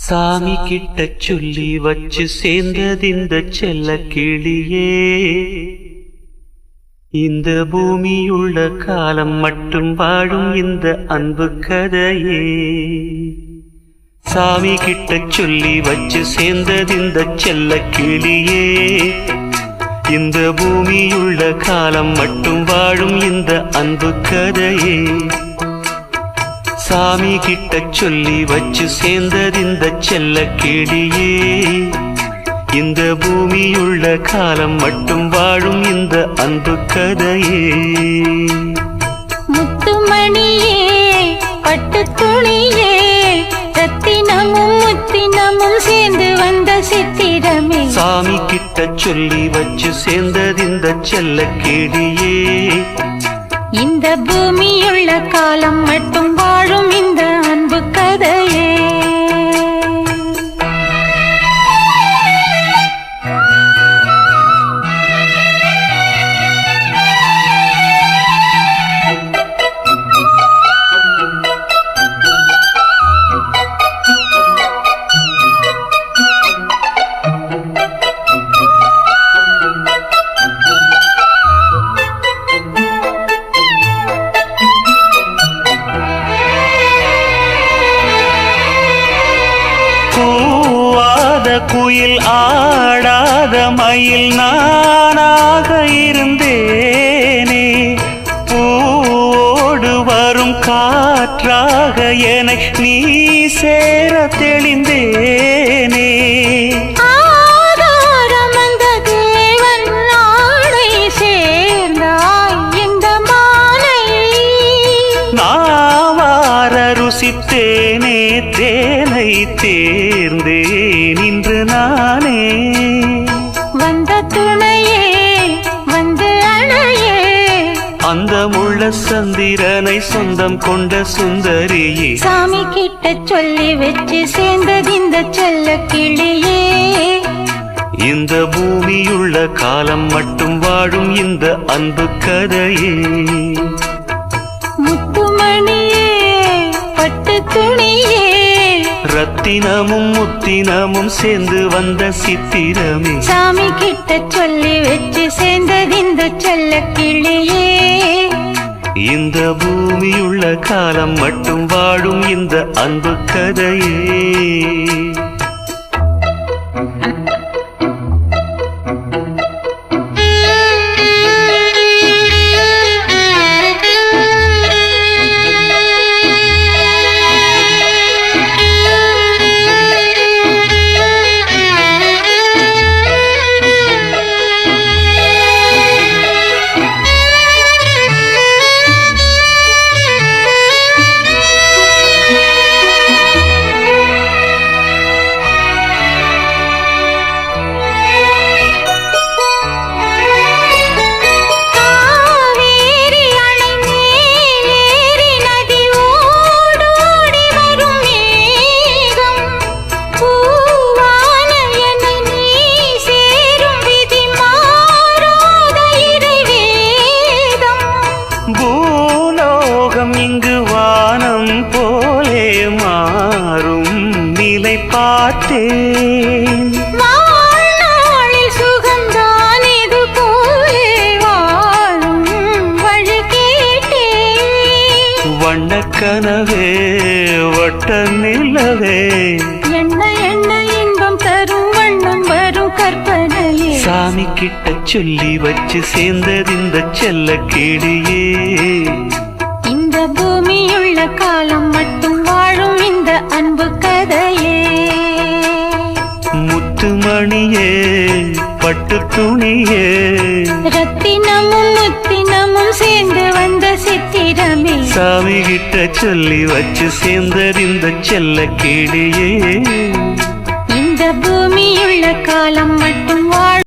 சாமி கிட்ட சொல்லி வச்சு சேர்ந்ததிந்த செல்ல கிளியே, இந்த பூமியுள்ள காலம் மட்டும் வாழும் இந்த அன்பு கதையே. சாமி கிட்ட சொல்லி வச்சு சேர்ந்ததிந்த செல்ல கிளியே, இந்த பூமியுள்ள காலம் மட்டும் வாழும் இந்த அன்பு கதையே. சாமி கிட்ட சொல்லி வச்சு சேர்ந்ததிந்த செல்ல கிளியே, இந்த பூமியுள்ள காலம் மட்டும் வாழும் இந்த அன்பு கதையே. முத்துமணியே, பட்டு துணியே, ரத்தினமும் முத்தினமும் சேர்ந்து வந்த சித்திரமே. சாமி கிட்ட சொல்லி வச்சு சேர்ந்ததிந்த செல்ல கிளியே, இந்த பூமியுள்ள காலம் மட்டும் வாழும் இந்த அன்பு கதையே. குயில் ஆடாத மயில் நானாக இருந்தேனே, பூவோடு வரும் காற்றாக என நீ சேர தெளிந்தேனே. ருசித்தேனே தேனை தேர்ந்தேன் இன்று நானே. வந்த துணையே வந்து அணையே, அந்த முள்ள சந்திரனை சொந்தம் கொண்ட சுந்தரியே. சாமி கிட்ட சொல்லி வச்சு சேர்ந்ததிந்த செல்ல கிளியே, இந்த பூமியுள்ள காலம் மட்டும் வாழும் இந்த அன்பு கதையே. முத்துமணியே, பட்டு துணியே, ரத்தினமும் முத்தினமும் சேர்ந்து வந்த சித்திரமே. சாமி கிட்ட சொல்லி வச்சு சேர்ந்ததிந்த செல்ல கிளியே, இந்த பூமியுள்ள காலம் மட்டும் வாழும் இந்த அன்பு கதையே. இங்கு வானம் போலே மாறும் நிலை பார்த்தேன். வாழ்நாளில் சுகந்தான் இது போலே வாழும் வழி கேட்டேன். வண்ணக்கனவே வட்ட நிலவே, என்ன என்ன இன்பம் தரும் வண்ணம் வரும் கற்பனையே. சாமி கிட்ட சொல்லி வச்சு சேர்ந்ததிந்த செல்ல கிளியே, இந்த பூமியுள்ள காலம் மட்டும் வாழும் இந்த அன்பு கதையே. முத்துமணியே, பட்டு துணியே, ரத்தினமும் முத்தினமும் சேர்ந்து வந்த சித்திரமே. சாமி கிட்ட சொல்லி வச்சு சேர்ந்ததிந்த செல்ல கிளியே, இந்த பூமியுள்ள காலம் மட்டும் வாழும்